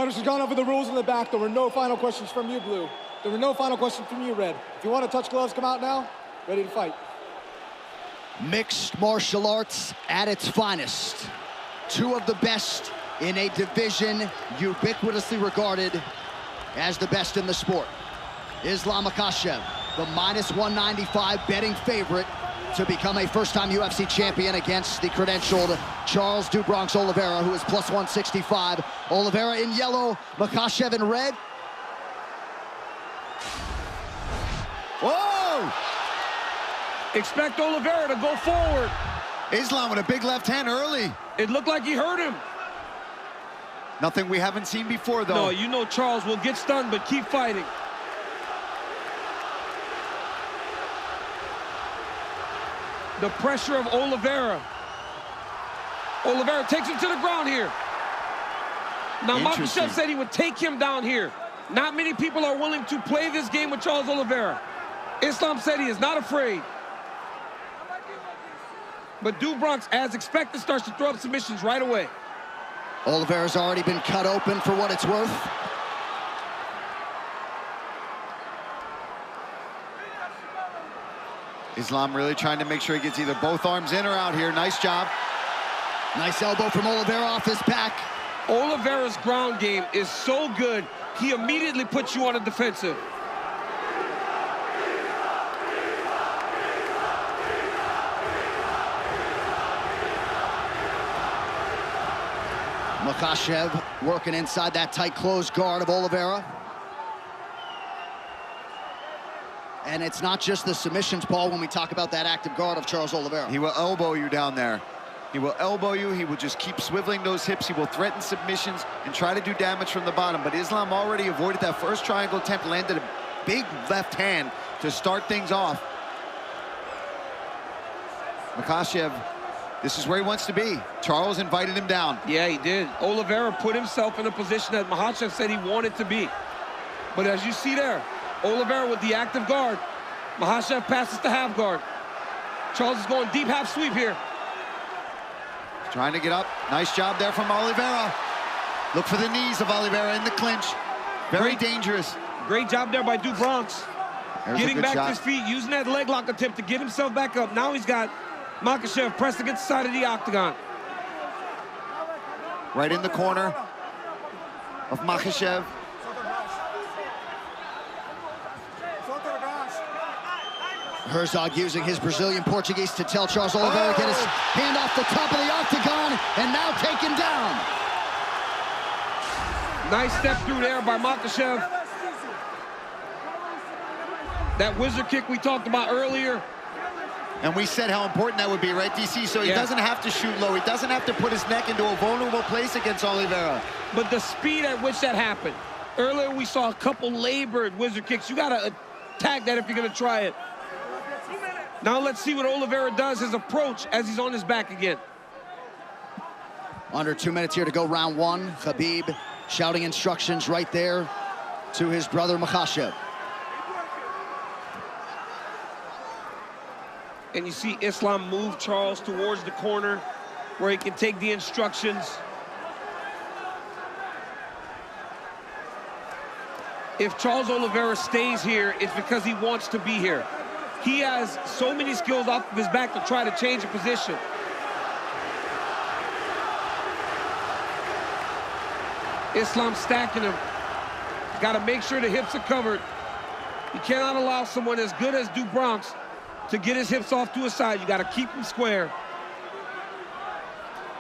Fighters have gone over the rules in the back. There were no final questions from you, Blue. There were no final questions from you, Red. If you want to touch gloves, come out now. Ready to fight. Mixed martial arts at its finest. Two of the best in a division ubiquitously regarded as the best in the sport. Islam Makhachev, the -195 betting favorite to become a first-time UFC champion against the credentialed Charles "Do Bronx" Oliveira, who is +165. Oliveira in yellow, Makhachev in red. Whoa! Expect Oliveira to go forward. Islam with a big left hand early. It looked like he hurt him. Nothing we haven't seen before, though. No, you know Charles will get stunned, but keep fighting. The pressure of Oliveira. Oliveira takes him to the ground here. Now, Makhachev said he would take him down here. Not many people are willing to play this game with Charles Oliveira. Islam said he is not afraid. But Do Bronx, as expected, starts to throw up submissions right away. Oliveira's already been cut open for what it's worth. Islam really trying to make sure he gets either both arms in or out here. Nice job. Nice elbow from Oliveira off his back. Oliveira's ground game is so good, he immediately puts you on the defensive. Makhachev working inside that tight closed guard of Oliveira. And it's not just the submissions, Paul, when we talk about that active guard of Charles Oliveira. He will elbow you down there. He will elbow you. He will just keep swiveling those hips. He will threaten submissions and try to do damage from the bottom. But Islam already avoided that first triangle attempt, landed a big left hand to start things off. Makhachev, this is where he wants to be. Charles invited him down. Yeah, he did. Oliveira put himself in a position that Makhachev said he wanted to be. But as you see there, Oliveira with the active guard. Makhachev passes to half guard. Charles is going deep half sweep here. Trying to get up. Nice job there from Oliveira. Look for the knees of Oliveira in the clinch. Very dangerous. Great job there by Do Bronx. Getting back to his feet, using that leg lock attempt to get himself back up. Now he's got Makhachev pressed against the side of the octagon. Right in the corner of Makhachev. Herzog using his Brazilian Portuguese to tell Charles Oliveira to get his hand off the top of the octagon, and now taken down. Nice step through there by Makhachev. That wizard kick we talked about earlier. And we said how important that would be, right, DC? So he doesn't have to shoot low. He doesn't have to put his neck into a vulnerable place against Oliveira. But the speed at which that happened. Earlier we saw a couple labored wizard kicks. You got to attack that if you're going to try it. Now let's see what Oliveira does, his approach as he's on his back again. Under 2 minutes here to go, round one. Khabib shouting instructions right there to his brother Makhachev. And you see Islam move Charles towards the corner where he can take the instructions. If Charles Oliveira stays here, it's because he wants to be here. He has so many skills off of his back to try to change a position. Islam stacking him. Got to make sure the hips are covered. You cannot allow someone as good as Do Bronx to get his hips off to his side. You got to keep him square.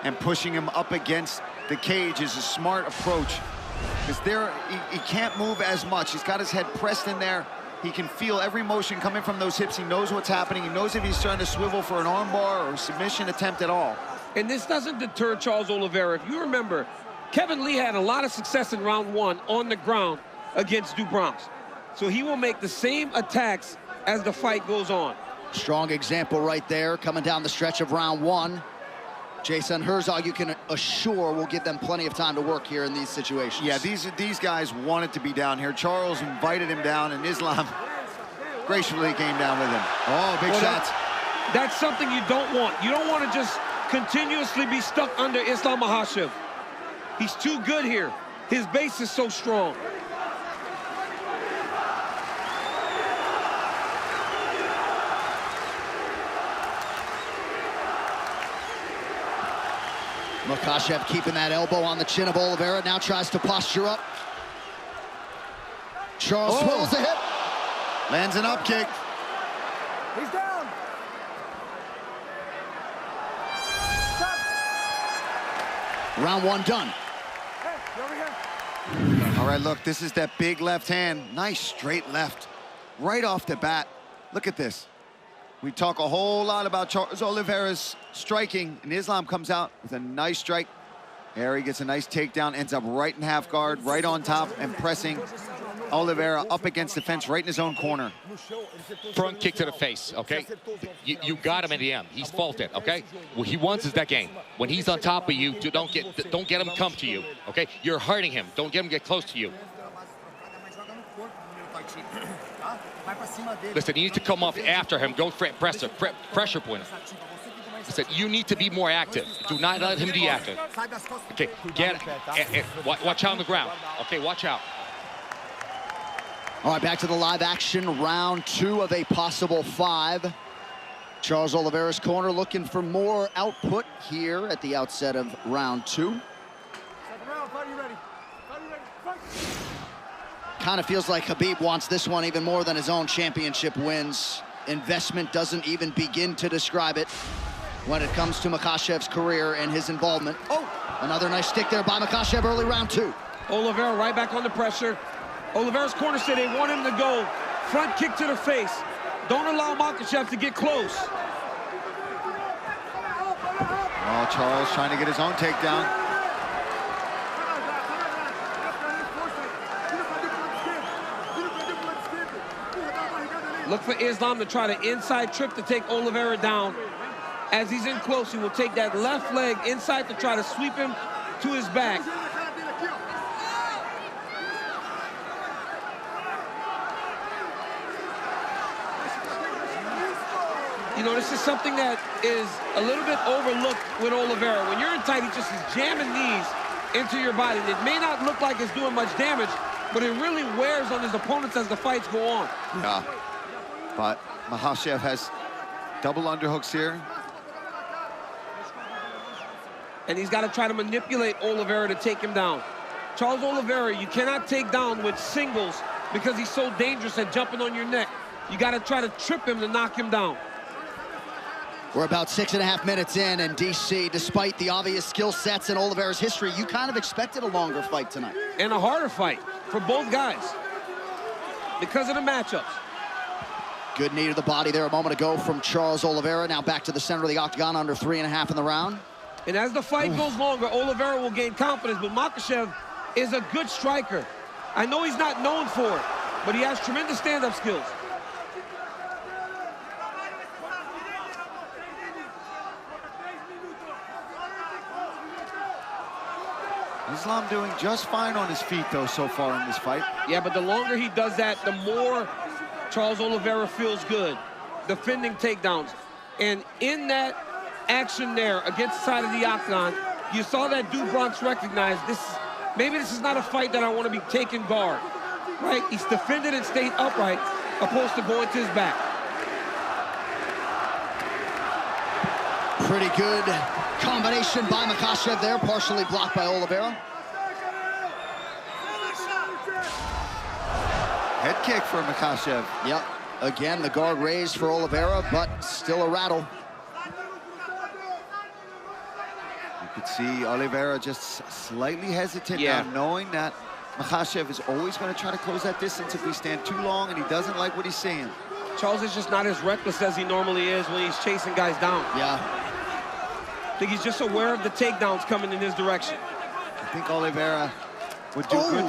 And pushing him up against the cage is a smart approach. Because there, he can't move as much. He's got his head pressed in there. He can feel every motion coming from those hips. He knows what's happening. He knows if he's trying to swivel for an armbar or a submission attempt at all. And this doesn't deter Charles Oliveira. If you remember, Kevin Lee had a lot of success in round one on the ground against Do Bronx. So he will make the same attacks as the fight goes on. Strong example right there coming down the stretch of round one. Jason Herzog, you can assure, will give them plenty of time to work here in these situations. Yeah, these guys wanted to be down here. Charles invited him down, and Islam graciously came down with him. Oh, big shots. That's something you don't want. You don't want to just continuously be stuck under Islam Makhachev. He's too good here. His base is so strong. Makhachev keeping that elbow on the chin of Oliveira, now tries to posture up. Charles swivels the hip. Lands an up kick. He's down. Stop. Round one done. Hey, you over here? All right, look, this is that big left hand. Nice straight left. Right off the bat. Look at this. We talk a whole lot about Charles Oliveira's striking, and Islam comes out with a nice strike. Harry gets a nice takedown, ends up right in half guard, right on top, and pressing Oliveira up against the fence right in his own corner. Front kick to the face, okay? You got him in the end. He's faulted, okay? What he wants is that game. When he's on top of you, don't get him come to you, okay? You're hurting him. Don't get him get close to you. Listen, you need to come up after him. Go for pressure point. Listen, you need to be more active. Do not let him be active. Okay, watch out on the ground. Okay, watch out. All right, back to the live action, round two of a possible 5. Charles Oliveira's corner looking for more output here at the outset of round 2. Second round, fight you ready. Fight you ready. Fight. Kind of feels like Khabib wants this one even more than his own championship wins. Investment doesn't even begin to describe it when it comes to Makhachev's career and his involvement. Oh, another nice stick there by Makhachev early round 2. Oliveira right back under pressure. Oliveira's corner said they want him to go front kick to the face. Don't allow Makhachev to get close. Oh, Charles trying to get his own takedown. Look for Islam to try the inside trip to take Oliveira down. As he's in close, he will take that left leg inside to try to sweep him to his back. You know, this is something that is a little bit overlooked with Oliveira. When you're in tight, he just is jamming knees into your body. It may not look like it's doing much damage, but it really wears on his opponents as the fights go on. Yeah. But Makhachev has double underhooks here. And he's got to try to manipulate Oliveira to take him down. Charles Oliveira, you cannot take down with singles because he's so dangerous at jumping on your neck. You got to try to trip him to knock him down. We're about 6.5 minutes in, and DC, despite the obvious skill sets in Oliveira's history, you kind of expected a longer fight tonight. And a harder fight for both guys because of the matchups. Good knee to the body there a moment ago from Charles Oliveira. Now back to the center of the octagon, under 3.5 in the round. And as the fight goes longer, Oliveira will gain confidence, but Makhachev is a good striker. I know he's not known for it, but he has tremendous stand-up skills. Islam doing just fine on his feet, though, so far in this fight. Yeah, but the longer he does that, the more Charles Oliveira feels good, defending takedowns. And in that action there against the side of the octagon, you saw that Du Bronx recognize maybe this is not a fight that I want to be taking guard, right? He's defended and stayed upright, opposed to going to his back. Pretty good combination by Makhachev there, partially blocked by Oliveira. Head kick for Makhachev. Yep, again, the guard raised for Oliveira, but still a rattle. You could see Oliveira just slightly hesitant now, knowing that Makhachev is always going to try to close that distance if we stand too long, and he doesn't like what he's seeing. Charles is just not as reckless as he normally is when he's chasing guys down. Yeah. I think he's just aware of the takedowns coming in his direction. I think Oliveira would do good.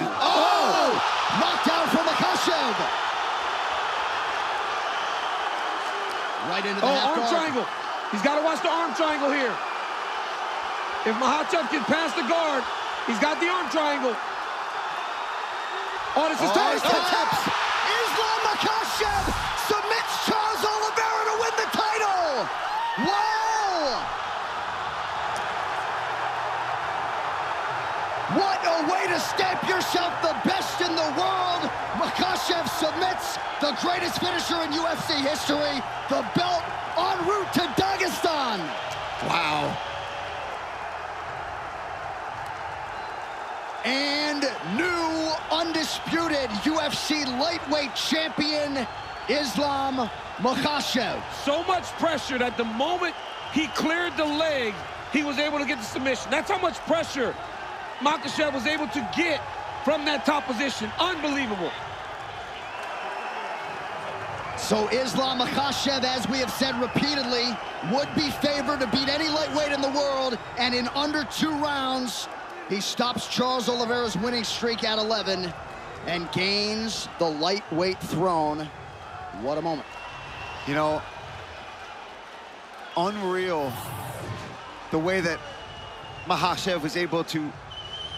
Knockdown from Makhachev. Right into the half arm guard. triangle. He's got to watch the arm triangle here. If Makhachev can pass the guard, he's got the arm triangle. Oh, this is tight. Tips. Islam Makhachev submits Charles Oliveira to win the title. Wow. What a way to step yourself the best in the world. Makhachev submits, the greatest finisher in UFC history. The belt en route to Dagestan. Wow. And new undisputed UFC lightweight champion, Islam Makhachev. So much pressure that the moment he cleared the leg, he was able to get the submission. That's how much pressure Makhachev was able to get from that top position. Unbelievable. So Islam Makhachev, as we have said repeatedly, would be favored to beat any lightweight in the world, and in under 2 rounds, he stops Charles Oliveira's winning streak at 11 and gains the lightweight throne. What a moment. You know, unreal the way that Makhachev was able to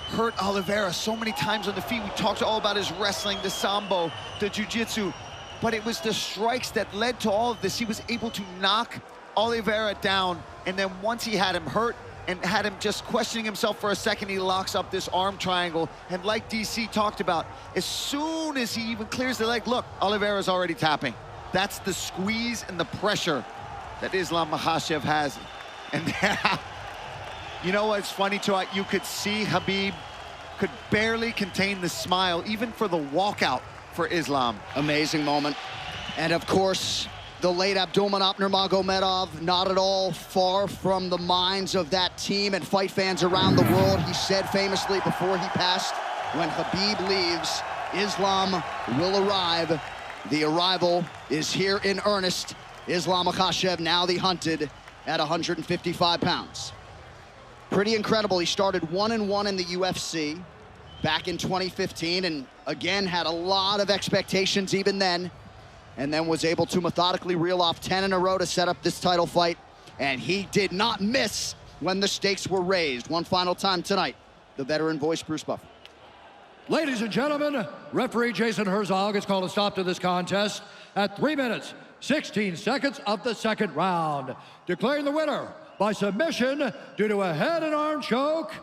hurt Oliveira so many times on the feet. We talked all about his wrestling, the sambo, the jiu-jitsu, but it was the strikes that led to all of this. He was able to knock Oliveira down, and then once he had him hurt and had him just questioning himself for a second, he locks up this arm triangle. And like DC talked about, as soon as he even clears the leg, look, Oliveira's already tapping. That's the squeeze and the pressure that Islam Makhachev has. And you know what's funny, too? You could see Khabib could barely contain the smile, even for the walkout for Islam. Amazing moment. And of course, the late Abdulmanap Nurmagomedov, not at all far from the minds of that team and fight fans around the world. He said famously before he passed, when Khabib leaves, Islam will arrive. The arrival is here in earnest. Islam Makhachev, now the hunted, at 155 pounds. Pretty incredible. He started 1-1 in the UFC back in 2015, and again had a lot of expectations even then, and then was able to methodically reel off 10 in a row to set up this title fight, and he did not miss when the stakes were raised. One final time tonight, the veteran voice, Bruce Buffer. Ladies and gentlemen, referee Jason Herzog has called a stop to this contest at 3 minutes, 16 seconds of the second round, declaring the winner by submission due to a head and arm choke,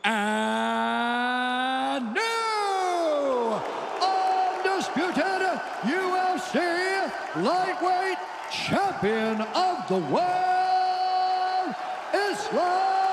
and new undisputed UFC lightweight champion of the world, Islam